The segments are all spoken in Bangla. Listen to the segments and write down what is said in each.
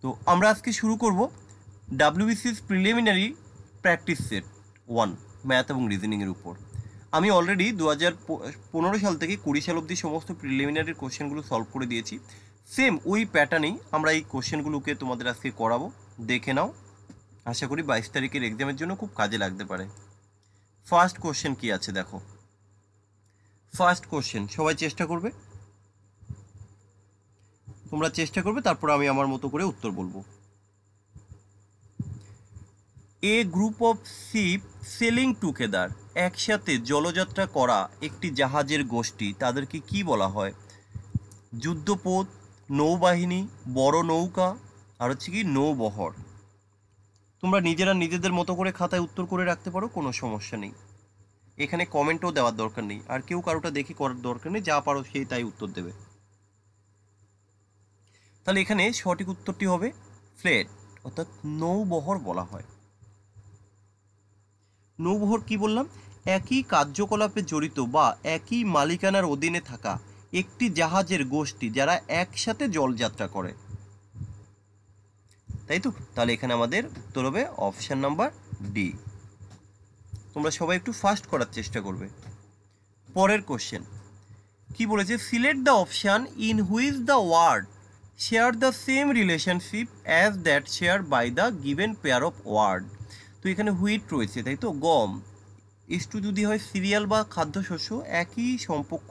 তো আমরা আজকে শুরু করব WBCS preliminary practice set 1 math এবং রিজনিংয়ের উপর। আমি অলরেডি 2015 সাল থেকে 20 সাল অবধি সমস্ত প্রিলিমিনারি কোশ্চেনগুলো সলভ করে দিয়েছি। সেম ওই প্যাটার্নেই আমরা এই কোশ্চেনগুলোকে তোমাদের আজকে করাবো, দেখে নাও। আশা করি 22 তারিখের এক্সামের জন্য খুব কাজে লাগতে পারে। ফার্স্ট কোশ্চেন কি আছে দেখো। ফার্স্ট কোশ্চেন সবাই চেষ্টা করবে, তোমরা চেষ্টা করবে, তারপর আমি আমার মতো করে উত্তর বলবো। A group of ship sailing together, একসাথে জলযাত্রা করা একটি জাহাজের গোষ্ঠী, তাদেরকে কি বলা হয়? যুদ্ধপোত, নৌবাহিনী, বড় নৌকা, আর হচ্ছে কি নৌবহর। তোমরা নিজেরা নিজেদের মতো করে খাতায় উত্তর করে রাখতে পারো, কোনো সমস্যা নেই। এখানে কমেন্টও দেওয়ার দরকার নেই, আর কেউ কারোটা দেখে করার দরকার নেই, যা পারো সেই তাই উত্তর দেবে। তাহলে এখানে সঠিক উত্তরটি হবে ফ্লেট, অর্থাৎ নৌবহর বলা হয়। নৌবহর কি বললাম? একই কার্যকলাপে জড়িত বা একই মালিকানার অধীনে থাকা একটি জাহাজের গোষ্ঠী যারা একসাথে জলযাত্রা করে, তাই তো? তাহলে এখানে আমাদের উত্তর হবে অপশান নাম্বার ডি। তোমরা সবাই একটু ফাস্ট করার চেষ্টা করবে। পরের কোশ্চেন কি বলেছে? Select the option in which the word share the same relationship as that share by the given pair of word. তো এখানে হুইট রয়েছে, তাই তো? গম। ইস্টু যদি হয় সিরিয়াল বা খাদ্যশস্য, একই সম্পর্ক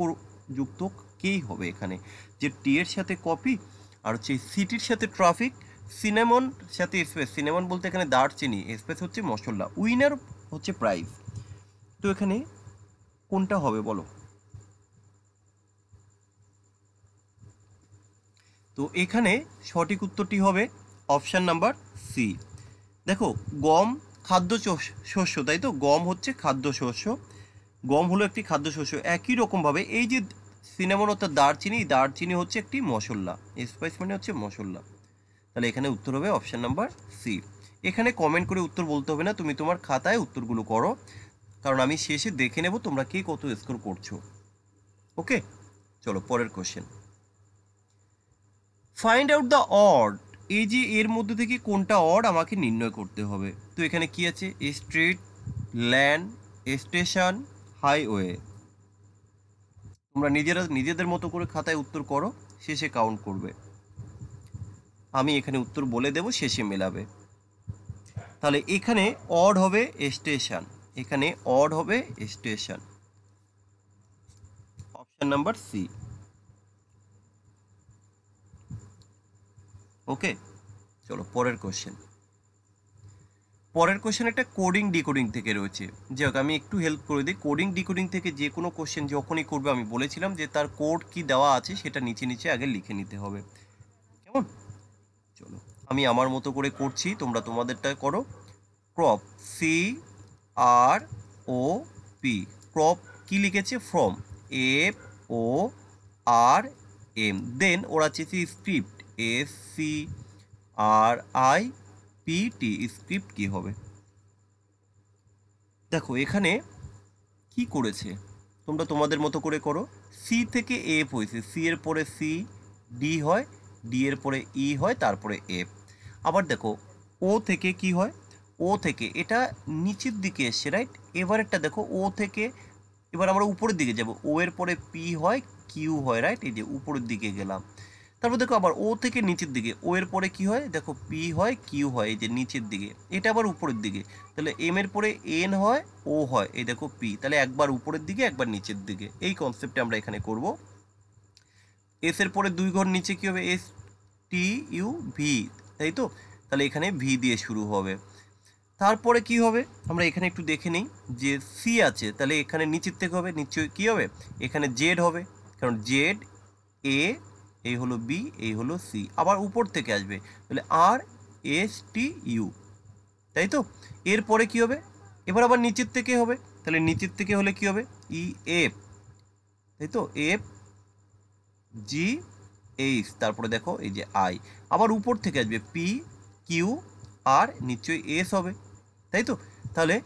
যুক্ত কেই হবে এখানে, যে টি এর সাথে কফি, আর হচ্ছে সিটির সাথে ট্রাফিক, সিনেমন সাথে স্পেস। সিনেমন বলতে এখানে দারচিনি, স্পেস হচ্ছে মশলা, উইনার হচ্ছে প্রাইজ। তো এখানে কোনটা হবে বলো? তো এখানে সঠিক উত্তরটি হবে অপশান নাম্বার সি। দেখো, গম শস্য, তাই তো? গম হচ্ছে খাদ্যশস্য, গম হলো একটি খাদ্যশস্য। একই রকমভাবে এই যে সিনেমন অর্থাৎ দারচিনি, দারচিনি হচ্ছে একটি মশলা, স্পাইস মানে হচ্ছে মশলা। তাহলে এখানে উত্তর হবে অপশান নাম্বার সি। এখানে কমেন্ট করে উত্তর বলতে হবে না, তুমি তোমার খাতায় উত্তরগুলো করো, কারণ আমি শেষে দেখে নেব তোমরা কে কত স্কোর করছো। ওকে, চলো পরের question. Find out the odd, এই যে এর মধ্যে থেকে কোনটা অড আমাকে নির্ণয় করতে হবে। তো এখানে কি আছে? Street, land, station, highway. তোমরা নিজেরা নিজেদের মতো করে খাতায় উত্তর করো, শেষে কাউন্ট করবে। আমি এখানে উত্তর বলে দেব, শেষে মেলাবে। তাহলে এখানে অড হবে স্টেশন, এখানে অড হবে স্টেশন, অপশন নাম্বার সি। ওকে, চলো পরের কোশ্চেন। পরের কোশ্চেন একটা কোডিং ডিকোডিং থেকে রয়েছে। যাই হোক, আমি একটু হেল্প করে দিই। কোডিং ডিকোডিং থেকে যে কোনো কোশ্চেন যখনই করবে, আমি বলেছিলাম যে তার কোড কি দেওয়া আছে সেটা নিচে নিচে আগে লিখে নিতে হবে, কেমন? চলো আমি আমার মতো করে করছি, তোমরা তোমাদেরটা করো। Crop, C R O P, crop কি লিখেছে? From, F O R M. Then ওরা চেয়েছে script, S C R I P T. Script কি হবে? দেখো এখানে কি করেছে, তোমরা তোমাদের মতো করে করো। সি থেকে এফ হয়েছে, সি এর পরে সি, ডি হয়, ডি এর পরে ই হয়, তারপরে এফ। আবার দেখো ও থেকে কি হয়? ও থেকে এটা নিচের দিকে এসছে, রাইট? এবারেরটা দেখো ও থেকে এবার আমরা উপরের দিকে যাব, ও এর পরে পি হয়, কিউ হয়, রাইট? এই যে উপরের দিকে গেলাম। তারপর দেখো আবার ও থেকে নিচের দিকে, ও এর পরে কি হয়? দেখো পি হয়, কিউ হয়, এই যে নিচের দিকে। এটা আবার উপরের দিকে, তাহলে এম এর পরে এন হয়, ও হয়, এই দেখো পি। তাহলে একবার উপরের দিকে একবার নিচের দিকে, এই কনসেপ্টে আমরা এখানে করব। এস এর পরে দুই ঘর নিচে কি হবে? এস টি ইউ ভি, তাই তো? তাহলে এখানে ভি দিয়ে শুরু হবে। তারপরে কি হবে আমরা এখানে একটু দেখে নিই, যে সি আছে, তাহলে এখানে নিচের থেকে হবে, নিশ্চয়ই কী হবে? এখানে জেড হবে, কারণ জেড, এ, এই হলো বি, এই হলো সি। আবার উপর থেকে আসবে, তাহলে আর এস টি ইউ, তাই তো? এরপরে কি হবে? এবার আবার নিচের থেকে হবে, তাহলে নিচের থেকে হলে কি হবে? ই এফ, তাই তো? এফ জি এইচ, তারপরে দেখো এই যে আই। আবার উপর থেকে আসবে পি কিউ আর, নিশ্চয়ই এস হবে, তাই তো? তাহলে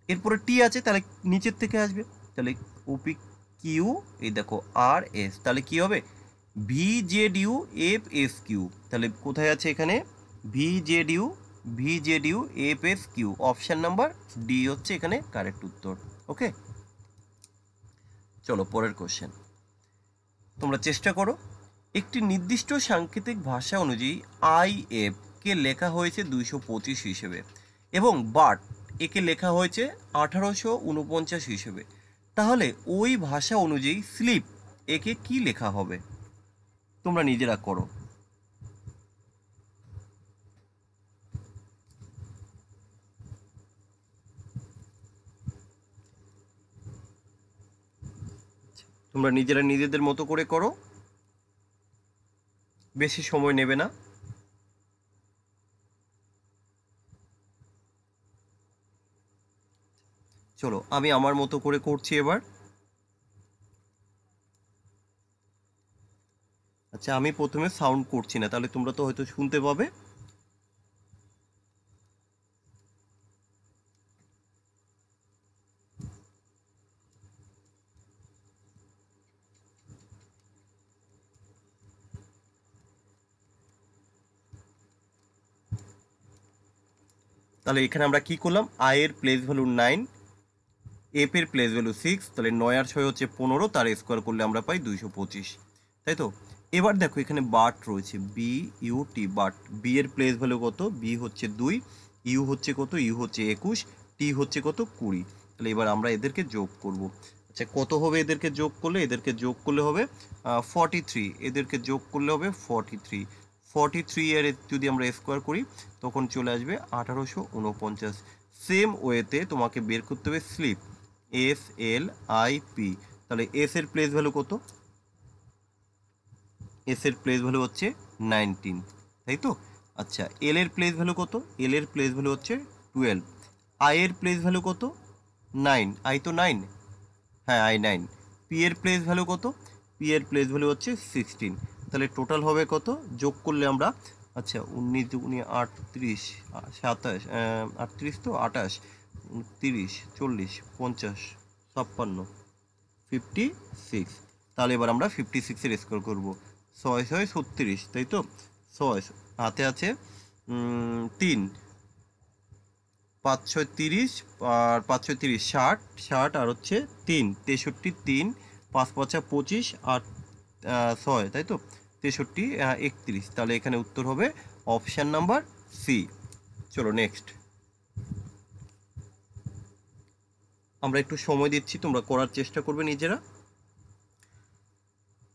এরপরে টি আছে, তাহলে নিচের থেকে আসবে, তাহলে ওপি কিউ, এই দেখো আর এস, তাহলে কি হবে? VZU FSQ, তাহলে কোথায় আছে এখানে VZU FSQ, option number D হচ্ছে এখানে কারেক্ট উত্তর। ওকে, চলো পরের কোশ্চেন। তোমরা চেষ্টা করো। একটি নির্দিষ্ট সাংকেতিক ভাষা অনুযায়ী IF কে লেখা হয়েছে 225 হিসেবে এবং বাট একে লেখা হয়েছে 1849 হিসেবে, তাহলে ওই ভাষা অনুযায়ী স্লিপ একে কি লেখা হবে? তোমরা নিজেরা করো। তোমরা নিজেরা নিজেদের মতো করে করো, বেশি সময় নেবে না। চলো আমি আমার মতো করে করছি এবার। আচ্ছা, আমি প্রথমে সাউন্ড করছি না, তাহলে তোমরা তো হয়তো শুনতে পাবে। তাহলে এখানে আমরা কি করলাম, আই এর প্লেস ভ্যালু 9, এফ এর প্লেস ভ্যালু 6, তাহলে 9 আর 6 হচ্ছে 15, তার স্কোয়ার করলে আমরা পাই 225, তাই তো? এবার দেখো এখানে বাট রয়েছে, BUT বাট, বি এর প্লেস ভ্যালু কত, বি হচ্ছে 2, ইউ হচ্ছে কত, ইউ হচ্ছে 21, টি হচ্ছে কত 20। তাহলে এবার আমরা এদেরকে যোগ করব। আচ্ছা, কত হবে এদেরকে যোগ করলে? এদেরকে যোগ করলে হবে 43, এদেরকে যোগ করলে হবে 43, 43 এর যদি আমরা স্কোয়ার করি তখন চলে আসবে 1849। সেম ওয়েতে তোমাকে বের করতে হবে স্লিপ, SLIP। তাহলে এস এর প্লেস ভ্যালু কত? এস এর প্লেস ভ্যালু হচ্ছে 19, তাই তো? আচ্ছা, এল এর প্লেস ভ্যালু কত? এল এর প্লেস ভ্যালু হচ্ছে 12। আই এর প্লেস ভ্যালু কত? 9, আই তো 9, হ্যাঁ আই 9। পি এর প্লেস ভ্যালু কত? পি এর প্লেস ভ্যালু হচ্ছে 16। তাহলে টোটাল হবে কত যোগ করলে আমরা? আচ্ছা, 19 দুগুণে 38, 27, 38 তো 28, 30, 40, 50, 56, 56। তাহলে এবার আমরা 56-এর স্কোর করবো। 6 6 36, তাই তো? 6 হাতে আছে 3, 5 6 30, আর 5 6 30 60, 60 আর হচ্ছে 3 63, 3 5 5 25 আর 6, তাই তো? 63 31। তাহলে এখানে উত্তর হবে অপশান নাম্বার সি। চলো নেক্সট। আমরা একটু সময় দিচ্ছি, তোমরা করার চেষ্টা করবে নিজেরা।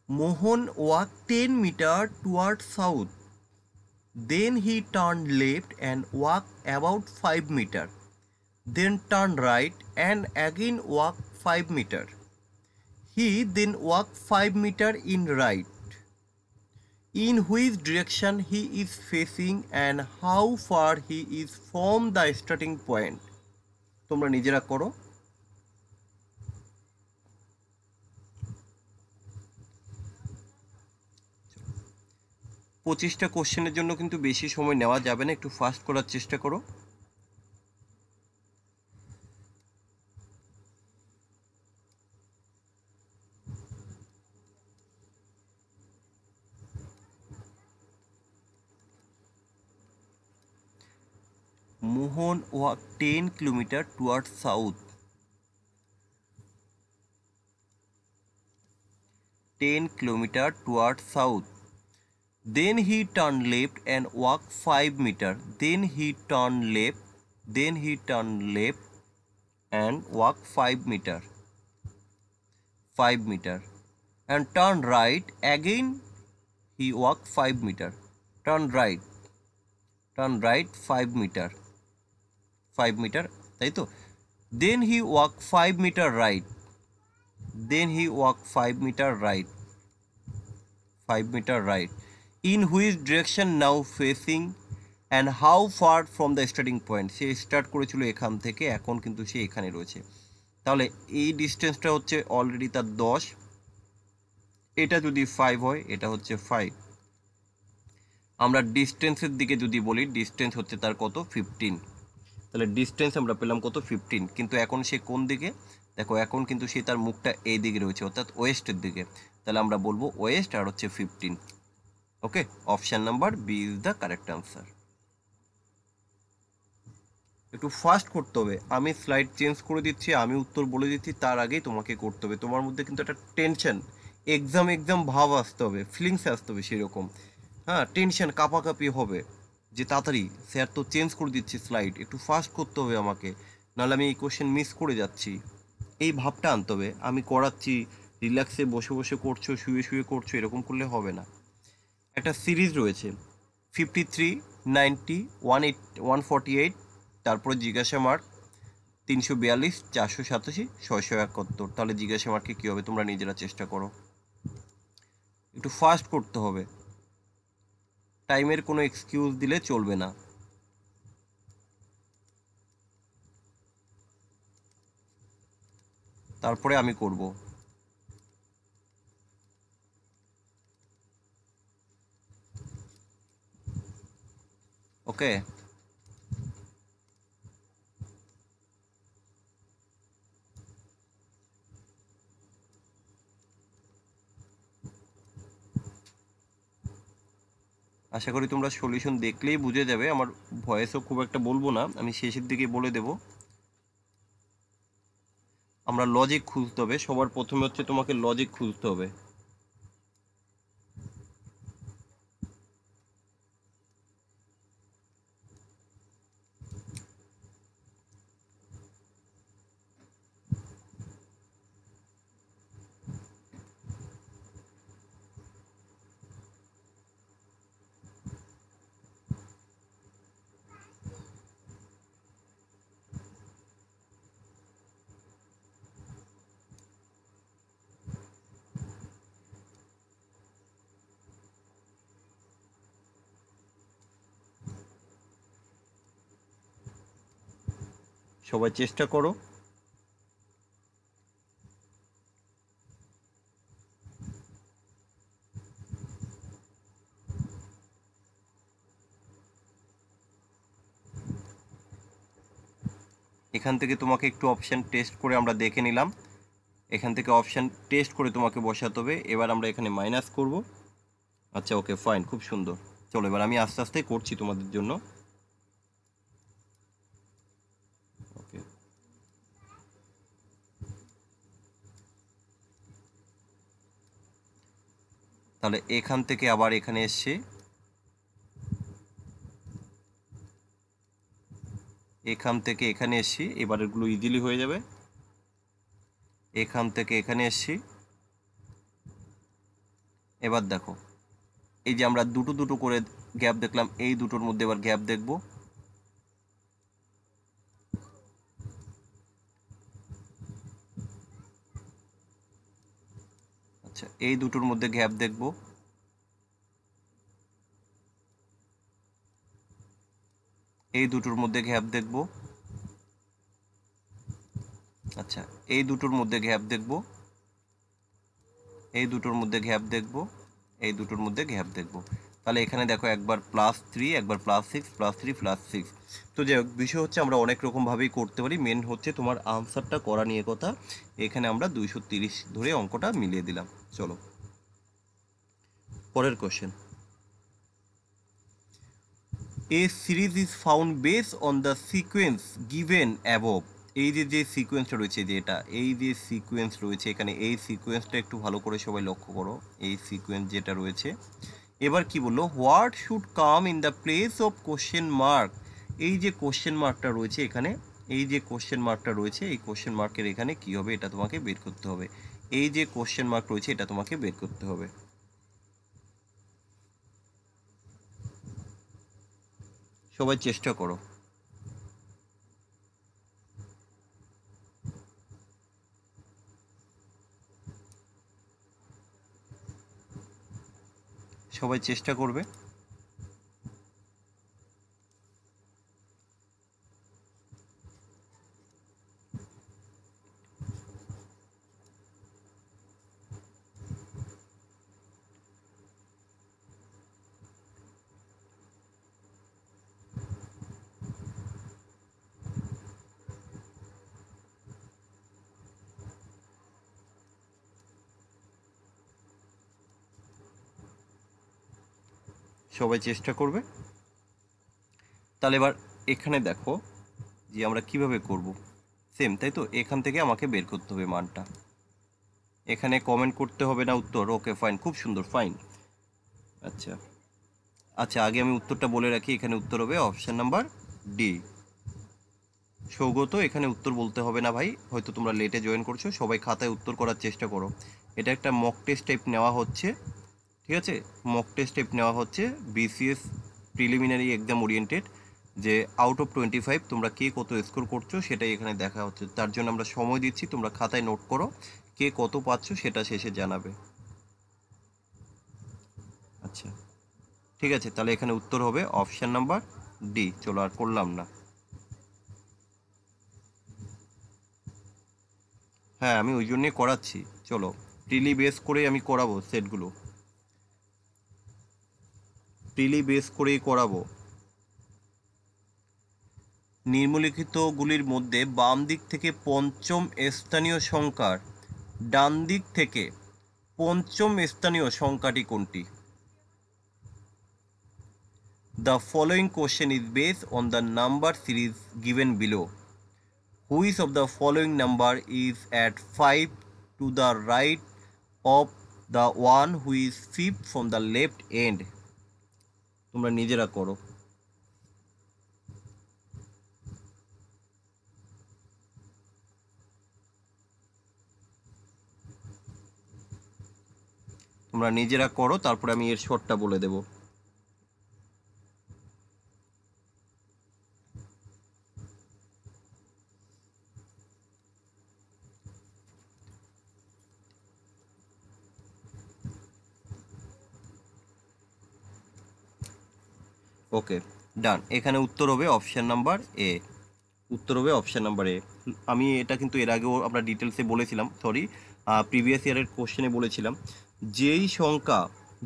Mohan walk 10 metre toward south, then he turned left and walked about 5 meter, then turned right and again walked 5 meter. He then walked 5 meter in right. In which direction he is facing and how far he is from the starting point? তোমরা নিজেরা করো। পঁচিশটা কোশ্চেনের জন্য কিন্তু বেশি সময় নেওয়া যাবে না, একটু ফাস্ট করার চেষ্টা করো। Mohan walk 10 kilometre toward south, 10 kilometer toward south. Then he turned left and walked 5 meter. Then he turned left. Then he turned left and walked 5 meter. 5 meter. And turned right. Again he walked 5 meter. Turn right. Turn right 5 meter. 5 meter. তাই তো? Then he walked 5 meter right. Then he walked 5 meter right. 5 meter right. In which direction now facing and how far from the starting point? Say start করেছিল এখান থেকে, এখন কিন্তু সে এখানে রয়েছে। তাহলে এই ডিস্টেন্সটা হচ্ছে অলরেডি তার 10, এটা যদি 5 হয় এটা হচ্ছে 5। আমরা ডিস্টেন্সের দিকে যদি বলি, ডিস্টেন্স হচ্ছে তার কত 15। তাহলে ডিস্টেন্স আমরা পেলাম কত 15, কিন্তু এখন সে কোন দিকে? দেখো এখন কিন্তু সে তার মুখটা এই দিকে রয়েছে, অর্থাৎ ওয়েস্টের দিকে। তাহলে আমরা বলবো ওয়েস্ট আর হচ্ছে 15। Okay, option number B is the correct answer. একটু ফাস্ট করতে হবে, আমি স্লাইড চেঞ্জ করে দিচ্ছি, আমি উত্তর বলে দিচ্ছি, তার আগেই তোমাকে করতে হবে। তোমার মধ্যে কিন্তু একটা টেনশন, এক্সাম এক্সাম ভাব আসতে হবে, ফিলিংস আসতে হবে সেরকম। হ্যাঁ, টেনশন কাঁপাকাঁপি হবে যে তাড়াতাড়ি স্যার তো চেঞ্জ করে দিচ্ছে স্লাইড, একটু ফাস্ট করতে হবে আমাকে, নাহলে আমি এই কোশ্চেন মিস করে যাচ্ছি। এই ভাবটা আনতে হবে, আমি করাচ্ছি, রিল্যাক্সে বসে বসে করছো, শুয়ে শুয়ে করছো, এরকম করলে হবে না। একটা সিরিজ রয়েছে 53, 90, 148, তারপরে জিজ্ঞাসা মার্ক 342, 487, 671। তাহলে জিজ্ঞাসা মার্কে কী হবে তোমরা নিজেরা চেষ্টা করো, একটু ফাস্ট করতে হবে, টাইমের কোনো এক্সকিউজ দিলে চলবে না। তারপরে আমি করব। ওকে, আশা করি তোমরা সলিউশন দেখলেই বুঝে যাবে, আমার ভয়েসও খুব একটা বলবো না, আমি শেষের দিকে বলে দেব। আমরা লজিক খুঁজতে হবে, সবার প্রথমে হচ্ছে তোমাকে লজিক খুঁজতে হবে। সবাই চেষ্টা করো। এখান থেকে তোমাকে একটু অপশান টেস্ট করে আমরা দেখে নিলাম, এখান থেকে অপশান টেস্ট করে তোমাকে বসাতে হবে। এবার আমরা এখানে মাইনাস করব। আচ্ছা, ওকে, ফাইন, খুব সুন্দর। চলো এবার আমি আস্তে আস্তে করছি তোমাদের জন্য। ওকে, তাহলে এখান থেকে আবার এখানে এসছে, এখান থেকে এখানে এসছি, এবার এগুলো ইজিলি হয়ে যাবে। এখান থেকে এখানে এসছি, এবার দেখো এই যে আমরা দুটো দুটো করে গ্যাপ দেখলাম, এই দুটোর মধ্যে এবার গ্যাপ দেখব। আচ্ছা, এই দুটোর মধ্যে গ্যাপ দেখব। এই দুটোর মধ্যে গ্যাপ দেখব। আচ্ছা, এই দুটোর মধ্যে গ্যাপ দেখব। এই দুটোর মধ্যে গ্যাপ দেখব। এই দুটোর মধ্যে গ্যাপ দেখব। তাহলে এখানে দেখো একবার +3, একবার +6, +3, +6। তো যাই হোক, বিষয় হচ্ছে আমরা অনেক রকমভাবেই করতে পারি, মেন হচ্ছে তোমার আনসারটা করা নিয়ে কথা। এখানে আমরা 230 ধরে অঙ্কটা মিলিয়ে দিলাম। চলো পরের question. A series is found base on the sequence given above. এই যে যে সিকোয়েন্সটা রয়েছে, যে এটা এই যে সিকোয়েন্স রয়েছে এখানে, এই সিকোয়েন্সটা একটু ভালো করে সবাই লক্ষ্য করো, এই সিকোয়েন্স যেটা রয়েছে। এবার কি বললো, what should come in the place of question mark. এই যে কোশ্চেন মার্কটা রয়েছে এখানে, এই যে কোশ্চেন মার্কটা রয়েছে, এই কোশ্চেন মার্কের এখানে কি হবে এটা তোমাকে বের করতে হবে। এই যে কোশ্চেন মার্ক রয়েছে এটা তোমাকে বের করতে হবে। সবাই চেষ্টা করো। সবাই চেষ্টা করবে। সবাই চেষ্টা করবে। তাহলে এবার এখানে দেখো যে আমরা কিভাবে করব, সেম তাই তো, এখান থেকে আমাকে বের করতে হবে মানটা। এখানে কমেন্ট করতে হবে না উত্তর, ওকে ফাইন, খুব সুন্দর, ফাইন। আচ্ছা আচ্ছা, আগে আমি উত্তরটা বলে রাখি, এখানে উত্তর হবে অপশান নাম্বার ডি। সৌগত, এখানে উত্তর বলতে হবে না ভাই, হয়তো তোমরা লেটে জয়েন করছো, সবাই খাতায় উত্তর করার চেষ্টা করো। এটা একটা মক টেস্ট টাইপ নেওয়া হচ্ছে, ঠিক আছে, মক টেস্ট টাইপ নেওয়া হচ্ছে বিসিএস প্রিলিমিনারি এক্সাম ওরিয়েন্টেড, যে আউট অফ 25 তোমরা কে কত স্কোর করছো সেটাই এখানে দেখা হচ্ছে। তার জন্য আমরা সময় দিচ্ছি, তোমরা খাতায় নোট করো, কে কত পাচ্ছ সেটা শেষে জানাবে। আচ্ছা ঠিক আছে, তাহলে এখানে উত্তর হবে অপশান নাম্বার ডি। চলো আর করলাম না। হ্যাঁ আমি ওই জন্যই করাচ্ছি, চলো প্রিলি বেস করে আমি করাবো সেটগুলো, প্রিলি বেস করেই করাবো। নিম্নলিখিতগুলির মধ্যে বাম দিক থেকে পঞ্চম স্থানীয় সংখ্যার ডান দিক থেকে পঞ্চম স্থানীয় সংখ্যাটি কোনটি? The following question is based on the number series given below. Which of the following number is at 5 to the right of the one who is fifth from the left end? তোমরা নিজেরা করো। তোমরা নিজেরা করো, তারপরে আমি এর শর্টটা বলে দেব। ওকে ডান, এখানে উত্তর হবে অপশান নাম্বার এ। উত্তর হবে অপশান নাম্বার এ। আমি এটা কিন্তু এর আগেও আমরা ডিটেলসে বলেছিলাম, সরি প্রিভিয়াস ইয়ারের কোশ্চেনে বলেছিলাম, যেই সংখ্যা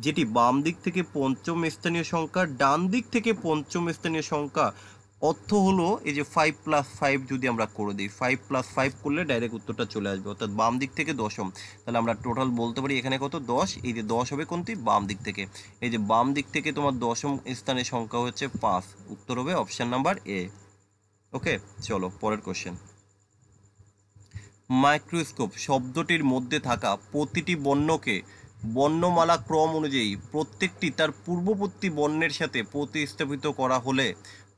যেটি বাম দিক থেকে পঞ্চম স্থানীয় সংখ্যা, ডান দিক থেকে পঞ্চম স্থানীয় সংখ্যা, অর্থ হলো এই যে 5+5 যদি আমরা করে দিই, 5+5 করলে ডাইরেক্ট উত্তরটা চলে আসবে, অর্থাৎ বাম দিক থেকে দশম। তাহলে আমরা টোটাল বলতে পারি এখানে কত, 10। এই যে 10 হবে কোনটি, বাম দিক থেকে, এই যে বাম দিক থেকে তোমার দশম স্থানের সংখ্যা হচ্ছে 5। উত্তর হবে অপশান নাম্বার এ। ওকে চলো পরের কোশ্চেন। মাইক্রোস্কোপ শব্দটির মধ্যে থাকা প্রতিটি বর্ণকে বর্ণমালা ক্রম অনুযায়ী প্রত্যেকটি তার পূর্ববর্তী বর্ণের সাথে প্রতিস্থাপিত করা হলে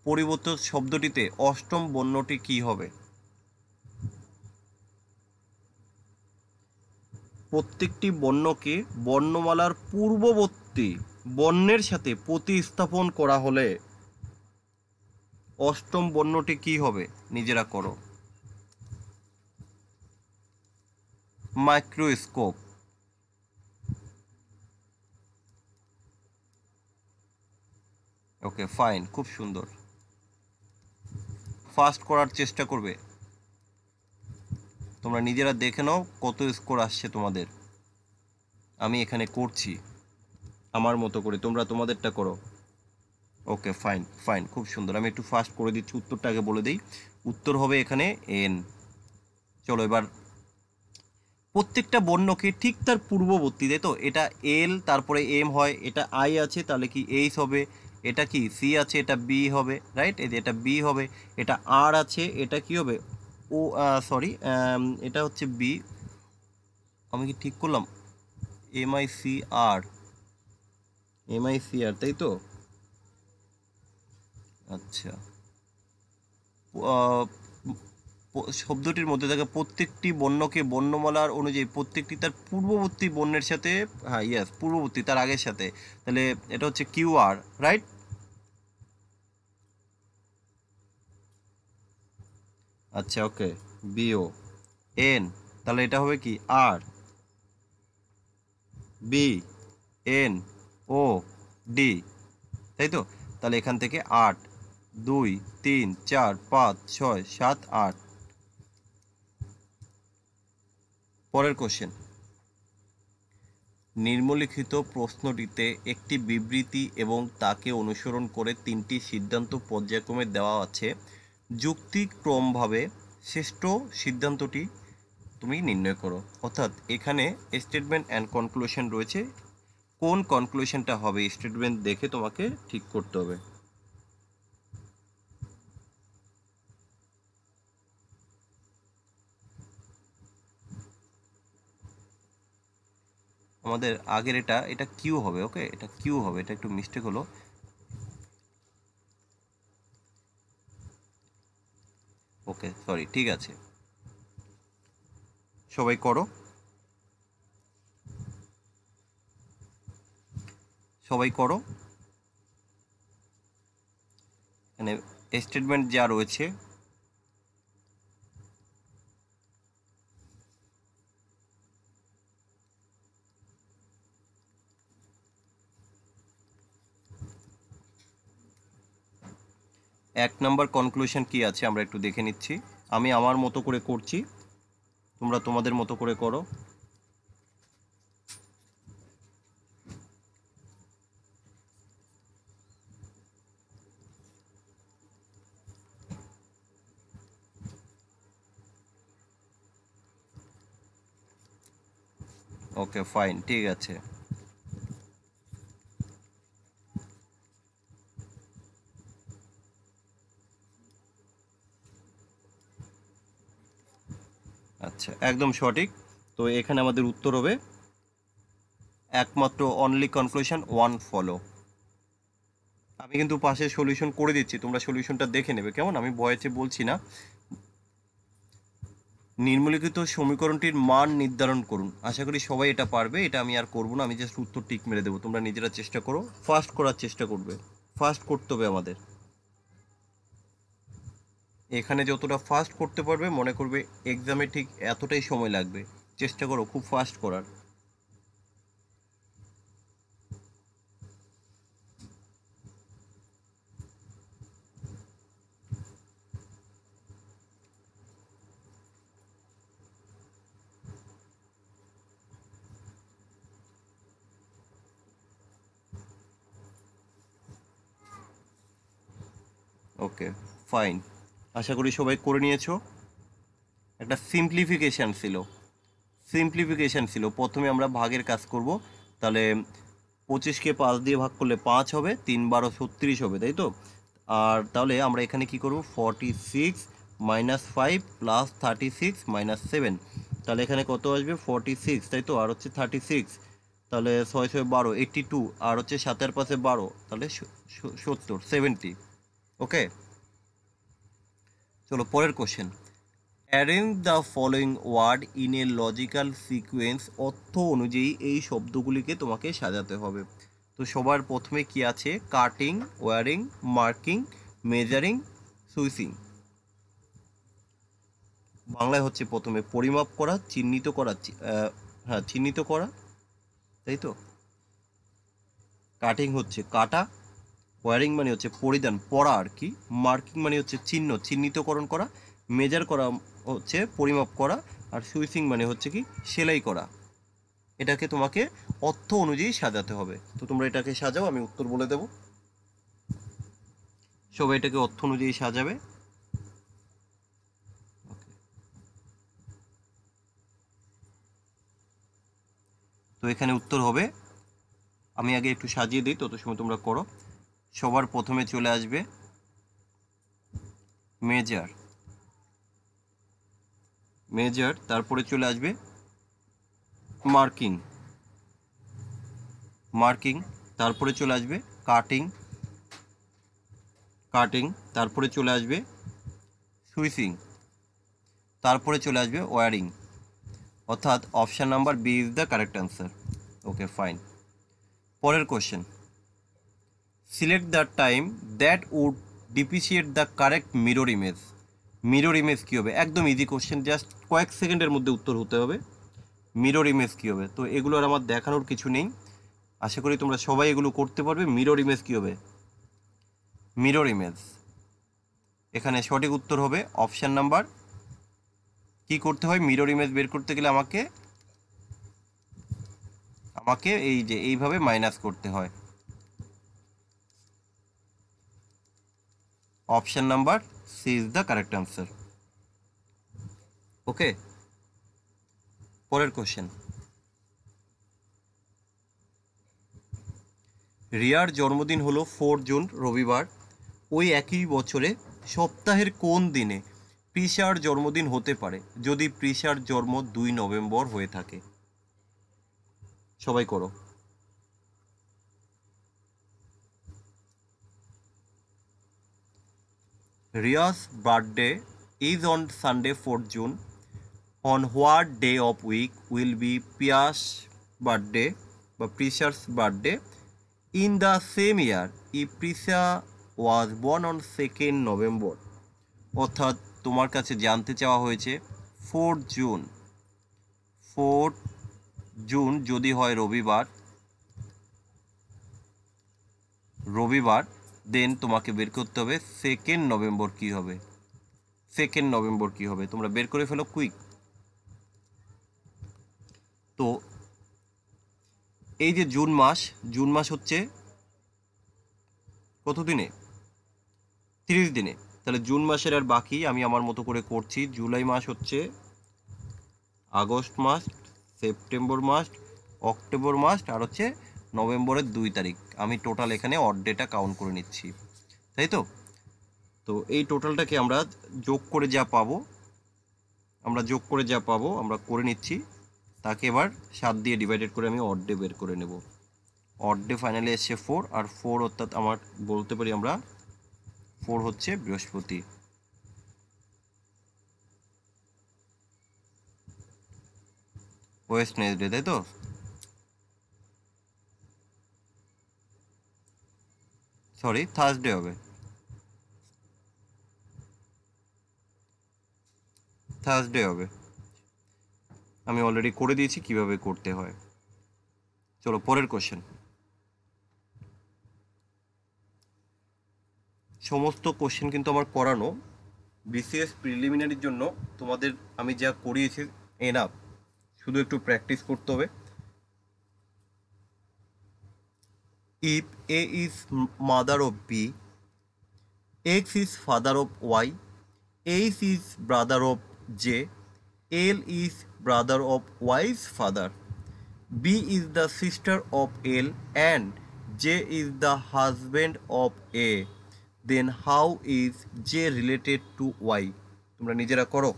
পরিবর্তিত শব্দটিতে অষ্টম বর্ণটি কী হবে? প্রত্যেকটি বর্ণকে বর্ণমালার পূর্ববর্তী বর্ণের সাথে প্রতিস্থাপন করা হলে অষ্টম বর্ণটি কী হবে? নিজেরা করো। মাইক্রোস্কোপ। ওকে ফাইন, খুব সুন্দর, ফাস্ট করার চেষ্টা করবে। তোমরা নিজেরা দেখে নাও কত স্কোর আসছে তোমাদের, আমি এখানে করছি আমার মতো করে, তোমরা তোমাদেরটা করো। ওকে ফাইন ফাইন, খুব সুন্দর, আমি একটু ফাস্ট করে দিচ্ছি, উত্তরটা আগে বলে দিই। উত্তর হবে এখানে এন। চলো এবার প্রত্যেকটা বর্ণকে ঠিক তার পূর্ববর্তী, তাই তো, এটা এল তারপরে এম হয়, এটা আই আছে তাহলে কি এইচ হবে, এটা কি সি আছে এটা বি হবে, রাইট, এই যে এটা বি হবে, এটা আর আছে এটা কি হবে, ও সরি এটা হচ্ছে বি, আমি কি ঠিক করলাম, MICR, MICR তাই তো। আচ্ছা শব্দটির মধ্যে থাকা প্রত্যেকটি বর্ণকে বর্ণমালার অনুযায়ী প্রত্যেকটি তার পূর্ববর্তী বর্ণের সাথে, হ্যাঁ ইয়েস পূর্ববর্তী তার আগের সাথে, তাহলে এটা হচ্ছে QR, রাইট। আচ্ছা ওকে, BO N, তাহলে এটা হবে কি R B N O D, তাই তো। তাহলে এখান থেকে 8 2 3 4 5 6 7 8। পরের কোশ্চেন। নিম্নলিখিত প্রশ্নটিতে একটি বিবৃতি এবং তাকে অনুসরণ করে তিনটি সিদ্ধান্ত পর্যায়ক্রমে দেওয়া আছে, যুক্তিক্রমভাবে শ্রেষ্ঠ সিদ্ধান্তটি তুমি নির্ণয় করো। অর্থাৎ এখানে স্টেটমেন্ট অ্যান্ড কনক্লুশন রয়েছে, কোন কনক্লুশনটা হবে স্টেটমেন্ট দেখে তোমাকে ঠিক করতে হবে। আমাদের আগের এটা কিউ হবে, ওকে, এটা কিউ হবে, এটা একটু মিস্টেক হলো। ওকে সরি, ঠিক আছে, সবাই করো, সবাই করো। এখানে স্টেটমেন্ট যা রয়েছে, এক নম্বর কনক্লুশন কি আছে আমরা একটু দেখে নিচ্ছি। আমি আমার মতো করে করছি, তোমরা তোমাদের মতো করে করো। ওকে ফাইন, ঠিক আছে। আচ্ছা, একদম সঠিক। তো এখানে আমাদের উত্তর হবে একমাত্র অনলি কনক্লুশন ওয়ান ফলো। আমি কিন্তু পাশে সলিউশন করে দিচ্ছি, তোমরা সলিউশনটা দেখে নেবে কেমন, আমি ভয়েসে বলছি না। নিম্নলিখিত সমীকরণটির মান নির্ধারণ করুন। আশা করি সবাই এটা পারবে, এটা আমি আর করবো না, আমি জাস্ট উত্তর টিক মেরে দেবো, তোমরা নিজেরা চেষ্টা করো, ফাস্ট করার চেষ্টা করবে, ফাস্ট করতে হবে আমাদের। এখানে যতটা ফাস্ট করতে পারবে মনে করবে এক্সামে ঠিক এতটাই সময় লাগবে, চেষ্টা করো খুব ফাস্ট করার। ওকে ফাইন, আশা করি সবাই করে নিয়েছো। একটা সিম্পলিফিকেশান ছিল, প্রথমে আমরা ভাগের কাজ করব। তাহলে 25কে 5 দিয়ে ভাগ করলে 5 হবে, 3 × 12 = 36 হবে, তাই তো। আর তাহলে আমরা এখানে কি করব, 46 - 5 + 36 - 7। তাহলে এখানে কত আসবে, 46, তাই তো, আর হচ্ছে 36, তাহলে 6 6 12, 82, আর হচ্ছে 7 × 5 = 12, তাহলে 70, 70। ওকে, চলো পরের question. Arrange the following word in a logical sequence. অর্থ অনুযায়ী এই শব্দগুলিকে তোমাকে সাজাতে হবে। তো সবার প্রথমে কি আছে, কাটিং, ওয়ারিং, মার্কিং, মেজারিং, সুইচিং। বাংলায় হচ্ছে প্রথমে পরিমাপ করা, চিহ্নিত করা, হ্যাঁ চিহ্নিত করা, তাই তো। কাটিং হচ্ছে কাটা, ওয়ারিং মানে হচ্ছে পরিধান, পরা আর কি, মার্কিং মানে হচ্ছে চিহ্ন, চিহ্নিতকরণ করা, মেজার করা হচ্ছে পরিমাপ করা, আর সুইচিং মানে হচ্ছে কি সেলাই করা। এটাকে তোমাকে অর্থ অনুযায়ী সাজাতে হবে। তো তোমরা এটাকে সাজাও, আমি উত্তর বলে দেব। সবাই এটাকে অর্থ অনুযায়ী সাজাবে। তো এখানে উত্তর হবে, আমি আগে একটু সাজিয়ে দিই, তত সময় তোমরা করো। সবার প্রথমে চলে আসবে মেজার, মেজার, তারপরে চলে আসবে মার্কিং, মার্কিং, তারপরে চলে আসবে কাটিং, কাটিং, তারপরে চলে আসবে সুইচিং, তারপরে চলে আসবে ওয়ারিং। অর্থাৎ option number B is the correct answer. Okay fine, পরের question. Select the time that would depreciate the correct mirror image. Mirror image কী হবে, একদম ইজি কোশ্চেন, জাস্ট কয়েক সেকেন্ডের মধ্যে উত্তর হতে হবে। মিরর ইমেজ কী হবে, তো এগুলো আর আমার দেখানোর কিছু নেই, আশা করি তোমরা সবাই এগুলো করতে পারবে। মিরর ইমেজ কী হবে, মিরর ইমেজ, এখানে সঠিক উত্তর হবে অপশান নাম্বার, কি করতে হয়, মিরর ইমেজ বের করতে গেলে আমাকে আমাকে এই যে এইভাবে মাইনাস করতে হয়। Option number C is the correct answer. Okay, পরের কোশ্চেন। রিয়ার জন্মদিন হলো 4 জুন রবিবার। ওই একই বছরে সপ্তাহের কোন দিনে প্রিশার জন্মদিন হতে পারে যদি প্রিশার জন্ম 2 নভেম্বর হয়ে থাকে? সবাই করো। রিয়া's birthday is on Sunday 4th June. On what day of week will be Priya's birthday বা Prisha's birthday in the same year if Prisha was born on 2nd November? অর্থাৎ তোমার কাছে জানতে চাওয়া হয়েছে 4 জুন, 4 জুন যদি হয় রবিবার দেন তোমাকে বের করতে হবে 2nd নভেম্বর কী হবে। 2nd নভেম্বর কী হবে তোমরা বের করে ফেলো কুইক। তো এই যে জুন মাস হচ্ছে কত দিনে? 30 দিনে। তাহলে জুন মাসের আর বাকি আমি আমার মতো করে করছি। জুলাই মাস হচ্ছে, আগস্ট মাস, সেপ্টেম্বর মাস, অক্টোবর মাস আর হচ্ছে নভেম্বরের 2 তারিখ। আমি টোটাল এখানে অড ডেটা কাউন্ট করে নিচ্ছি, তাই তো? তো এই টোটালটাকে আমরা যোগ করে যা পাবো আমরা করে নিচ্ছি। তাকে এবার 7 দিয়ে ডিভাইডেড করে আমি অড ডে বের করে নেব। অড ডে ফাইনালি এসছে 4, আর 4 অর্থাৎ আমার বলতে পারি আমরা 4 হচ্ছে বৃহস্পতি। ওয়েডনেসডে, তাই তো? সরি, থার্সডে হবে। আমি অলরেডি করে দিয়েছি কিভাবে করতে হয়। চলো পরের কোশ্চেন। সমস্ত কোশ্চেন কিন্তু আমার করানো। বিসিএস প্রিলিমিনারির জন্য তোমাদের আমি যা করিয়েছি এনাফ, শুধু একটু প্র্যাকটিস করতে হবে। If A is mother of B, X is father of Y, H is brother of J, L is brother of Y's father, B is the sister of L and J is the husband of A, then how is J related to Y? তোমরা নিজেরা করো।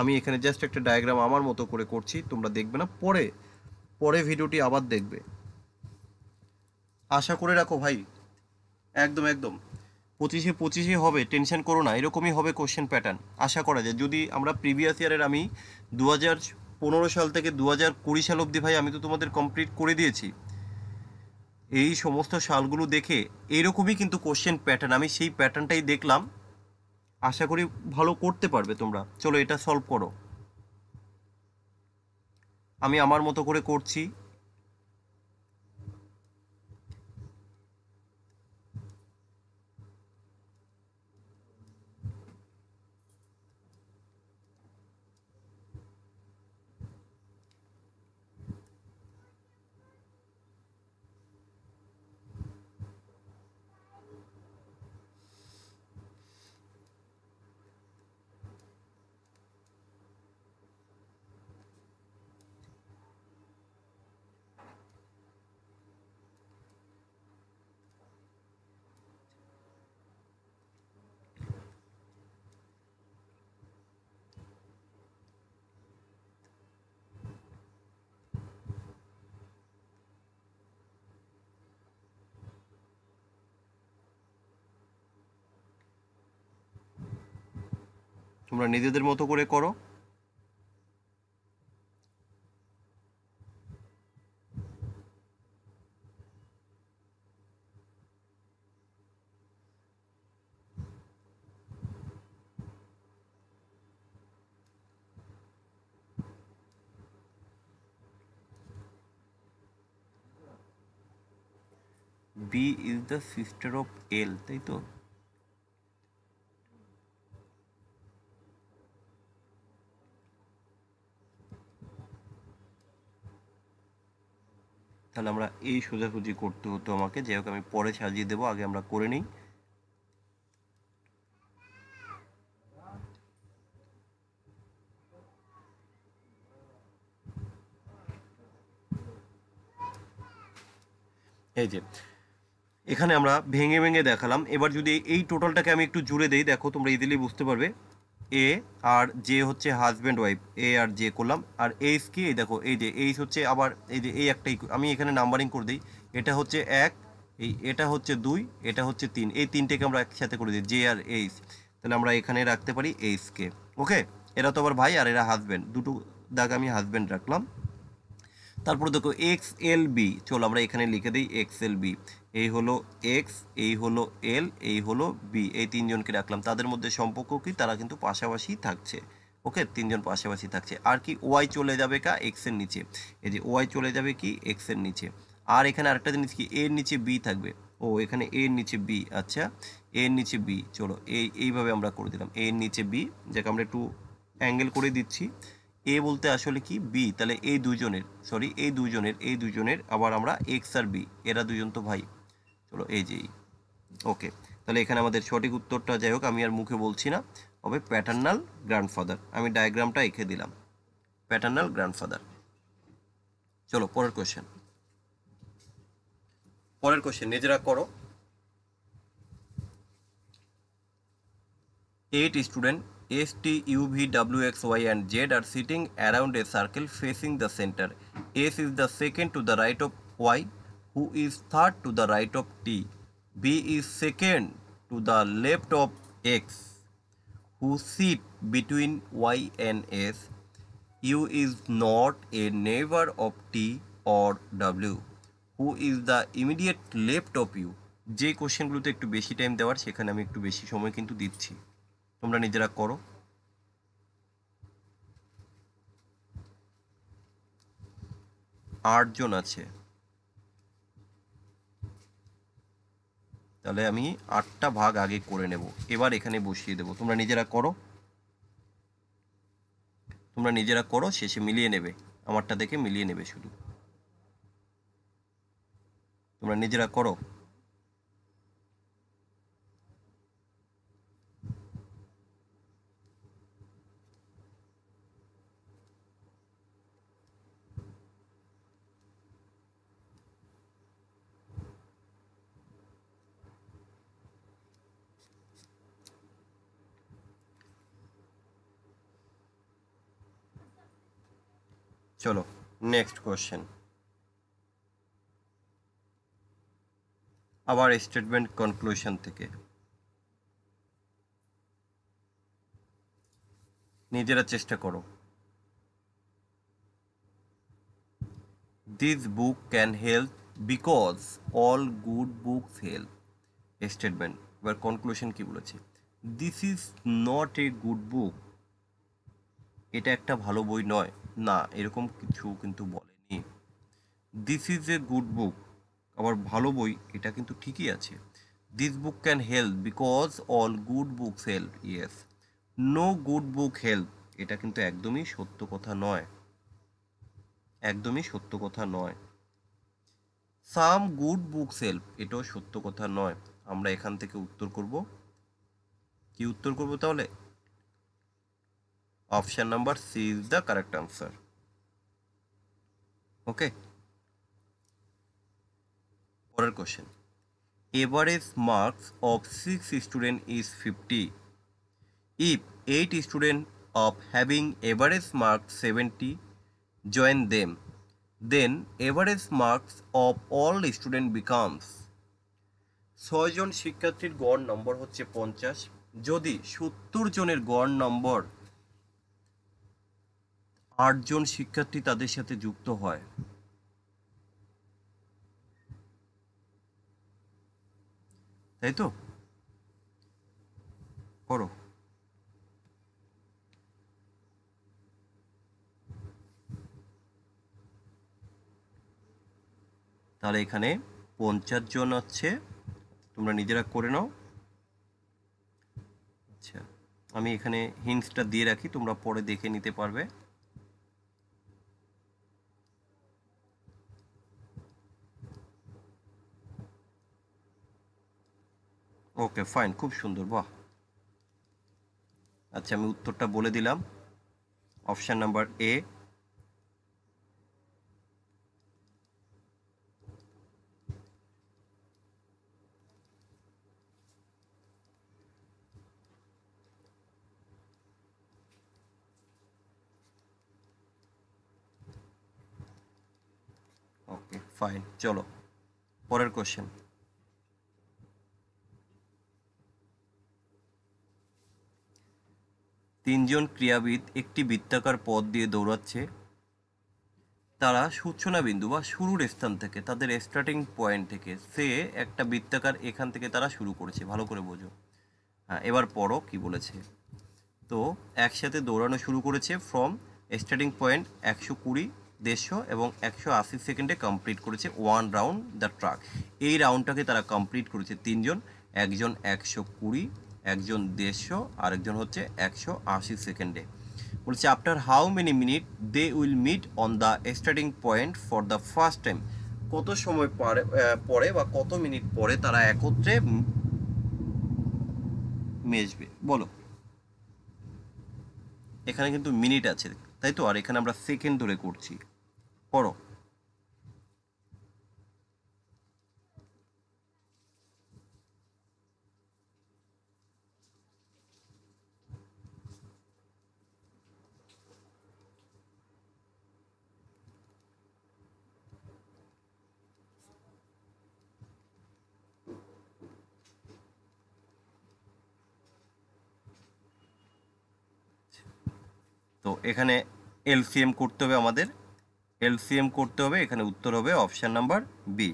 আমি এখানে জাস্ট একটা ডায়াগ্রাম আমার মতো করে করছি, তোমরা দেখবে না, পরে ভিডিওটি আবার দেখবে। আশা করে রাখো ভাই, একদম একদম 25-এ হবে, টেনশন করো না, এরকমই হবে কোশ্চেন প্যাটার্ন। আশা করা যায় যদি আমরা প্রিভিয়াস ইয়ারের, আমি 2015 সাল থেকে 2020 সাল অবধি ভাই আমি তো তোমাদের কমপ্লিট করে দিয়েছি। এই সমস্ত সালগুলো দেখে এইরকমই কিন্তু কোশ্চেন প্যাটার্ন, আমি সেই প্যাটার্নটাই দেখলাম। আশা করি ভালো করতে পারবে তোমরা। চলো এটা সলভ করো। আমি আমার মতো করে করছি। তোমরা নিজেদের মতো করে করো। B is the sister of L, তাই তো? তাহলে আমরা এই সোজাসুজি করতে হতো আমাকে, যাই হোক আমি পরে সাজিয়ে দেবো, আগে আমরা করে নিই। এই যে এখানে আমরা ভেঙে ভেঙে দেখালাম। এবার যদি এই টোটালটাকে আমি একটু জুড়ে দেই, দেখো তোমরা ইজিলি বুঝতে পারবে। এ আর জে হচ্ছে হাজব্যান্ড ওয়াইফ, এ আর জে করলাম। আর এইচ কি, এই দেখো এই যে এইচ হচ্ছে আবার এই যে এই একটাই, আমি এখানে নাম্বারিং করে দিই। এটা হচ্ছে এক, এটা হচ্ছে দুই, এটা হচ্ছে তিন, এই তিনটেকে আমরা একসাথে করে দিই জে আর এইচ। তাহলে আমরা এখানে রাখতে পারি এইচকে। ওকে, এরা তো আবার ভাই আর এরা হাজব্যান্ড, দুটো দাগ আমি হাজব্যান্ড রাখলাম। তারপরে দেখো এক্স এল বি, চলো আমরা এখানে লিখে দিই এক্স এল বি। এই হলো এক্স, এই হলো এল, এই হলো বি, এই তিনজনকে রাখলাম। তাদের মধ্যে সম্পর্ক কি, তারা কিন্তু পাশাপাশি থাকছে। ওকে, তিনজন পাশাপাশি থাকছে। আর কি ওয়াই চলে যাবে কা এক্স এর নিচে, এই যে ওয়াই চলে যাবে কি এক্স এর নিচে। আর এখানে আরেকটা জিনিস কি, এর নিচে বি থাকবে। ও এখানে এর নিচে বি, আচ্ছা এর নিচে বি, চলো এইভাবে আমরা করে দিলাম এর নিচে বি, যাকে আমরা একটু অ্যাঙ্গেল করে দিচ্ছি। এ বলতে আসলে কি বি, তাহলে এই দুজনের, সরি এই দুজনের আবার আমরা এক্স আর বি, এরা দুজন তো ভাই। চলো এই যে ওকে, তাহলে এখানে আমাদের সঠিক উত্তরটা, যাই হোক আমি আর মুখে বলছি না, হবে প্যাটার্নাল গ্র্যান্ডফাদার। আমি ডায়াগ্রামটা এঁকে দিলাম, প্যাটার্নাল গ্র্যান্ডফাদার। চলো পরের কোশ্চেন নিজেরা করো। 8 students S, T, U, V, W, X, Y and Z are sitting around a circle facing the center. S is the second to the right of Y, who is third to the right of T. B is second to the left of X, who sit between Y and S. U is not a neighbor of T or W. Who is the immediate left of U? যে কোশ্চেনগুলোতে একটু বেশি টাইম দেওয়ার, সেখানে আমি একটু বেশি সময় কিন্তু দিচ্ছি, তোমরা নিজেরা করো। 8 জন আছে, তাহলে আমি 8টা ভাগ আগে করে নেব, এবার এখানে বসিয়ে দেব। তোমরা নিজেরা করো, শেষে মিলিয়ে নেবে, আমারটা দেখে মিলিয়ে নেবে শুধু। তোমরা নিজেরা করো। চলো নেক্সট কোশ্চেন, আবার স্টেটমেন্ট কনক্লুশন থেকে নিজেরা চেষ্টা করো। This book can help because all good books help. Statement, এবার কনক্লুশন কি বলেছে, this is not a good বুক, এটা একটা ভালো বই নয়, না এরকম কিছু কিন্তু বলেনি। This is a good book, আবার ভালো বই এটা কিন্তু ঠিকই আছে। This book can help because all good books help, yes. No good book help, এটা কিন্তু একদমই সত্য কথা নয়, একদমই সত্য কথা নয়। সাম গুড বুকস হেল্প, এটাও সত্য কথা নয়। আমরা এখান থেকে উত্তর করব, কি উত্তর করব তাহলে, option number C is the correct answer. Okay, পরের question, average marks of 6 students is 50. If 8 students of having average marks 70 join them, then average marks of all students becomes, 6 জন শিক্ষার্থীর গড় নম্বর হচ্ছে 50, যদি 70 জনের গড় নম্বর 8 জন শিক্ষার্থী তাদের সাথে যুক্ত হয়, তাই তো, করো। তাহলে এখানে 50 জন আছে, তোমরা নিজেরা করে নাও। আচ্ছা, আমি এখানে হিন্টসটা দিয়ে রাখি, তোমরা পরে দেখে নিতে পারবে। ওকে ফাইন, খুব সুন্দর, বাহ। আচ্ছা আমি উত্তরটা বলে দিলাম, অপশান নাম্বার এ। ফাইন, চলো পরের কোশ্চেন। তিনজন ক্রীড়াবিদ একটি বৃত্তাকার পথ দিয়ে দৌড়াচ্ছে। তারা সূচনা বিন্দু বা শুরুর স্থান থেকে, তাদের স্টার্টিং পয়েন্ট থেকে, সে একটা বৃত্তাকার এখান থেকে তারা শুরু করেছে, ভালো করে বোঝো। হ্যাঁ, এবার পড়ো কি বলেছে। তো একসাথে দৌড়ানো শুরু করেছে ফ্রম স্টার্টিং পয়েন্ট 120, 150 এবং 180 সেকেন্ডে কমপ্লিট করেছে ওয়ান রাউন্ড দ্য ট্রাক। এই রাউন্ডটাকে তারা কমপ্লিট করেছে তিনজন, একজন 120, একজন 150, আরেকজন হচ্ছে 180 সেকেন্ডে। বলছে after how many minute they will meet on the starting point for the first time. কত সময় পরে বা কত মিনিট পরে তারা একত্রে মেশবে, বলো। এখানে কিন্তু মিনিট আছে, তাই তো, আর এখানে আমরা সেকেন্ড ধরে করছি। পড়ো। তো এখানে এলসিএম করতে হবে আমাদের, এলসিএম করতে হবে। এখানে উত্তর হবে option number B.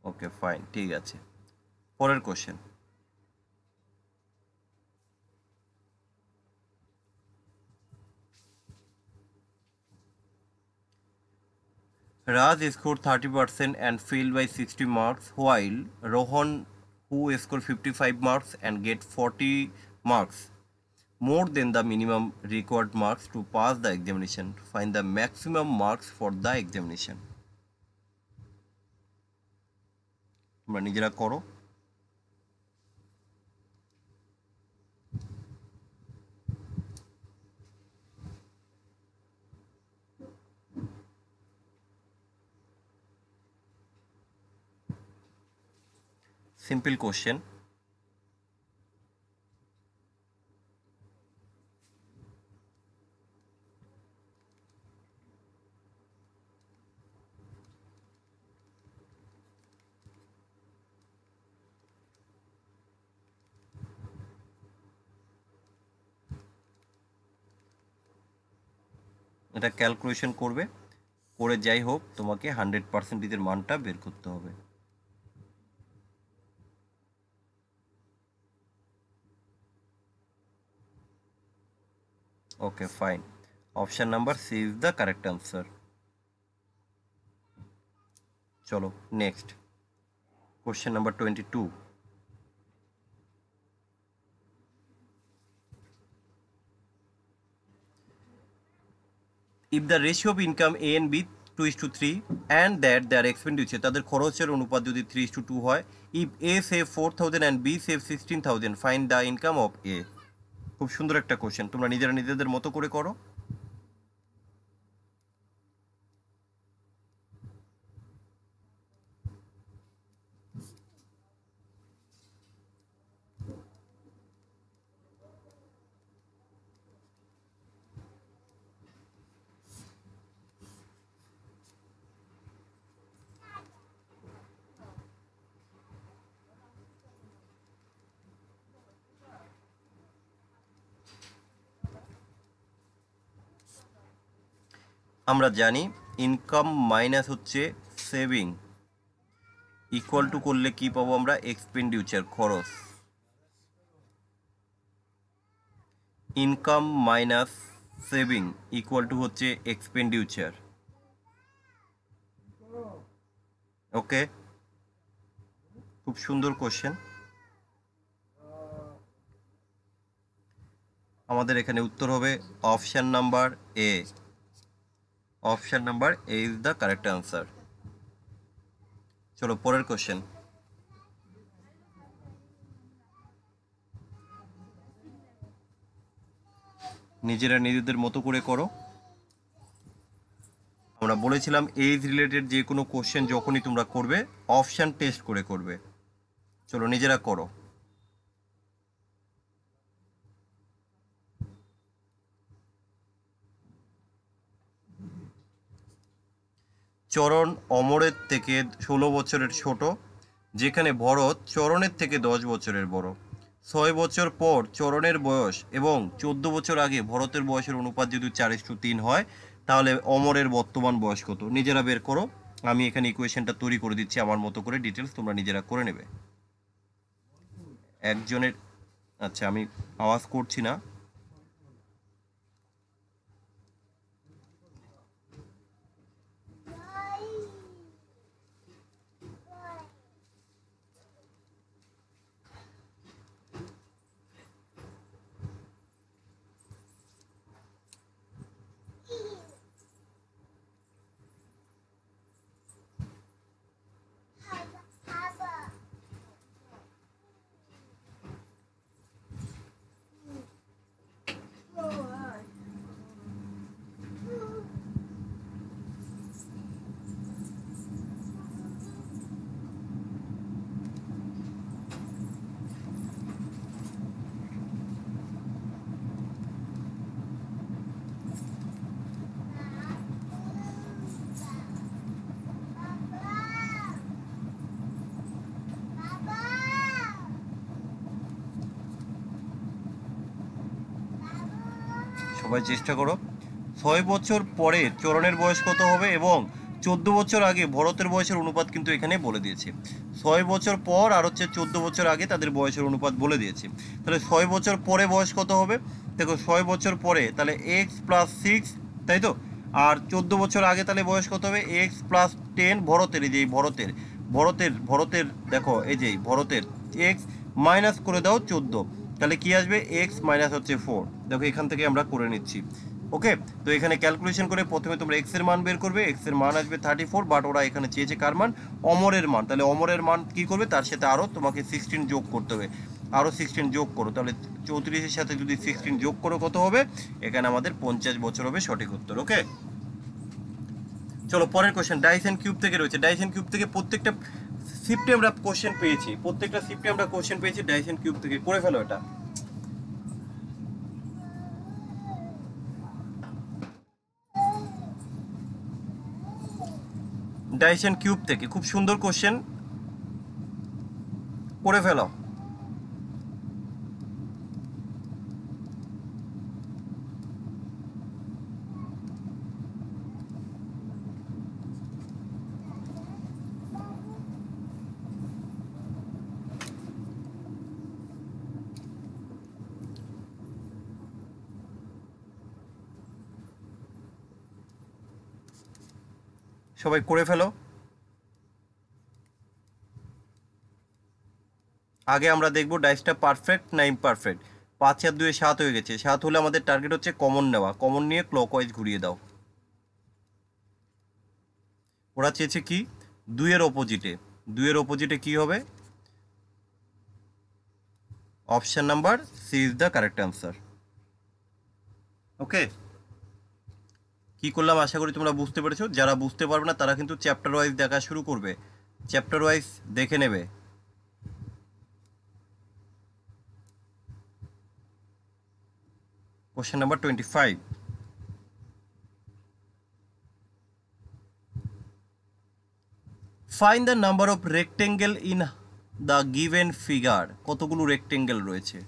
Okay fine, ঠিক আছে। পরের question. Raj scored 30% and failed by 60 marks, while Rohan, who scored 55 marks and get 40 marks, more than the minimum required marks to pass the examination. Find the maximum marks for the examination. তোমরা নিজেরা করো। Simple question. এটা ক্যালকুলেশন করবে, করে যাই হোক তোমাকে 100% মানটা বের করতে হবে। Okay fine, option number C is the correct answer. চলো next question number 22। If the ratio of income A and B 2:3 and that their expenditure, তাদের খরচের অনুপাত যদি 3:2 হয়, if A save 4,000 and B save 16,000, find the income of A. খুব সুন্দর একটা কোশ্চেন, তোমরা নিজেরা নিজেদের মতো করে করো। আমরা জানি ইনকাম মাইনাস হচ্ছে সেভিং, ইকুয়াল টু করলে কি পাবো আমরা, এক্সপেন্ডিচার, খরচ। Income minus saving equal to হচ্ছে এক্সপেন্ডিচার। ওকে, খুব সুন্দর কোশ্চেন। আমাদের এখানে উত্তর হবে option number A. Option number A is the correct answer. চলো পরের কোশ্চেন। নিজেরা নিজেদের মতো করে করো। আমরা বলেছিলাম এজ রিলেটেড যে কোনো কোশ্চেন যখনই তোমরা করবে অপশান টেস্ট করে করবে। চলো নিজেরা করো। চরণ অমরের থেকে 16 বছরের ছোট, যেখানে ভরত চরণের থেকে 10 বছরের বড়। 6 বছর পর চরণের বয়স এবং 14 বছর আগে ভরতের বয়সের অনুপাত যদি 4:3 হয়, তাহলে অমরের বর্তমান বয়স কত? নিজেরা বের করো। আমি এখানে ইকুয়েশনটা তৈরি করে দিচ্ছি আমার মতো করে, ডিটেলস তোমরা নিজেরা করে নেবে। একজনের, আচ্ছা আমি আওয়াজ করছি না। সবাই চেষ্টা করো। 6 বছর পরে চরণের বয়স কত হবে এবং 14 বছর আগে ভরতের বয়সের অনুপাত কিন্তু এখানে বলে দিয়েছে। 6 বছর পর আর হচ্ছে 14 বছর আগে তাদের বয়সের অনুপাত বলে দিয়েছে। তাহলে 6 বছর পরে বয়স কত হবে? দেখো 6 বছর পরে তাহলে x+6, তাই তো। আর 14 বছর আগে তাহলে বয়স কত হবে? x+10 ভরতের, এই যে ভরতের ভরতের ভরতের দেখো এই যে ভরতের এক্স মাইনাস করে দাও 14, তাহলে কি আসবে? এক্স মাইনাস হচ্ছে 4। দেখো এখান থেকে আমরা করে নিচ্ছি। ওকে, তো এখানে ক্যালকুলেশন করে প্রথমে তোমরা এক্স এর মান বের করবে। এক্স এর মান আসবে 34, বাট ওরা এখানে চেয়েছে কার মান? অমরের মান। তাহলে অমরের মান কি করবে? তার সাথে আরও তোমাকে 16 যোগ করতে হবে। আরও 16 যোগ করো, তাহলে 34-এর সাথে যদি 16 যোগ করো কত হবে? এখানে আমাদের 50 বছর হবে সঠিক উত্তর। ওকে, চলো পরের কোশ্চেন ডাইসেন কিউব থেকে রয়েছে। ডাইসেন কিউব থেকে প্রত্যেকটা শিফটে আমরা কোশ্চেন পেয়েছি, প্রত্যেকটা শিফটে আমরা কোশ্চেন পেয়েছি ডাইসেন কিউব থেকে। করে ফেলো এটা। ডাইসেন কিউব থেকে খুব সুন্দর কোশ্চেন, করে ফেলো। সবাই করে ফেলো। আগে আমরা দেখবো ডাইসটা পারফেক্ট না ইমপারফেক্ট। 5 আর 2 7 হয়ে গেছে। 7 হলে আমাদের টার্গেট হচ্ছে কমন নেওয়া। কমন নিয়ে ক্লকওয়াইজ ঘুরিয়ে দাও। ওরা চেয়েছে কি? 2-এর অপোজিটে। 2-এর অপোজিটে কি হবে? Option number C is the correct answer. Okay, কি করলাম আশা করি তোমরা বুঝতে পেরেছো। যারা বুঝতে পারবে না তারা কিন্তু চ্যাপ্টার ওয়াইজ দেখা শুরু করবে, চ্যাপ্টার ওয়াইজ দেখে নেবে। Question number 25। Find the number of rectangle in the given figure. কতগুলো রেক্টেঙ্গেল রয়েছে?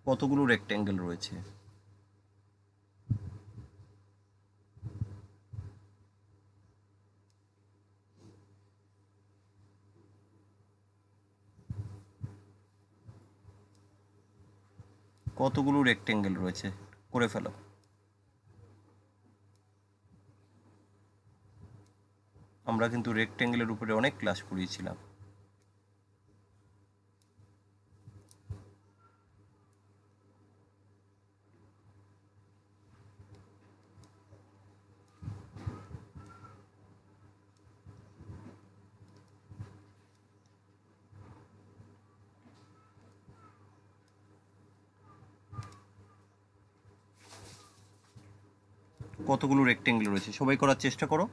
কতগুলো রেক্টেঙ্গেল রয়েছে? কতগুলো রেক্টেঙ্গেল রয়েছে? করে ফেলো। আমরা কিন্তু রেক্টেঙ্গেলের উপরে অনেক ক্লাস করিয়েছিলাম। কতগুলো রেক্টেঙ্গেল রয়েছে সবাই করার চেষ্টা করো।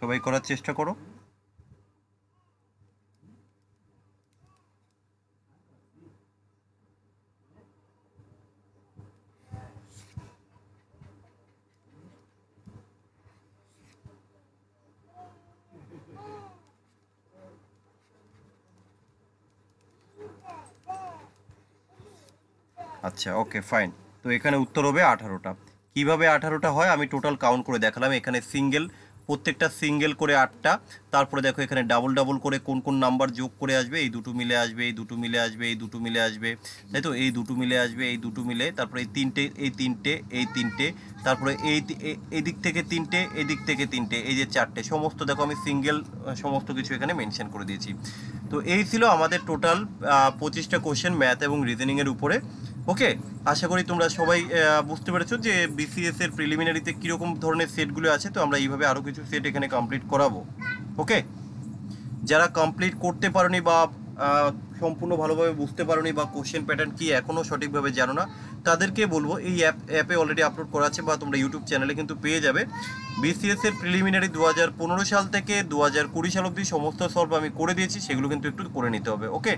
সবাই করার চেষ্টা করো। আচ্ছা, ওকে ফাইন। তো এখানে উত্তর হবে 18টা। কিভাবে 18টা হয় আমি টোটাল কাউন্ট করে দেখালাম। এখানে সিঙ্গেল, প্রত্যেকটা সিঙ্গেল করে 8টা। তারপরে দেখো এখানে ডাবল ডাবল করে কোন কোন নাম্বার যোগ করে আসবে, এই দুটো মিলে আসবে, এই দুটো মিলে আসবে, এই দুটো মিলে আসবে, তাই তো, এই দুটো মিলে আসবে, এই দুটো মিলে, তারপরে এই তিনটে, এই তিনটে, এই তিনটে, তারপরে এই দিক থেকে তিনটে, এই দিক থেকে তিনটে, এই যে 4টে, সমস্ত দেখো আমি সিঙ্গেল সমস্ত কিছু এখানে মেনশন করে দিয়েছি। তো এই ছিল আমাদের টোটাল 25টা কোশ্চেন ম্যাথ এবং রিজনিংয়ের উপরে। ওকে, আশা করি তোমরা সবাই বুঝতে পেরেছো যে বিসিএস এর প্রিলিমিনারিতে কীরকম ধরনের সেটগুলো আছে। তো আমরা এইভাবে আরও কিছু সেট এখানে কমপ্লিট করাবো। ওকে, যারা কমপ্লিট করতে পারোনি বা সম্পূর্ণ ভালোভাবে বুঝতে পারোনি বা কোশ্চেন প্যাটার্ন কি এখনও সঠিকভাবে জানো না, তাদেরকে বলবো এই অ্যাপে অলরেডি আপলোড করা আছে বা তোমরা ইউটিউব চ্যানেলে কিন্তু পেয়ে যাবে। বিসিএস এর প্রিলিমিনারি 2015 সাল থেকে 2020 সাল অবধি সমস্ত সলভ আমি করে দিয়েছি, সেগুলো কিন্তু একটু করে নিতে হবে। ওকে।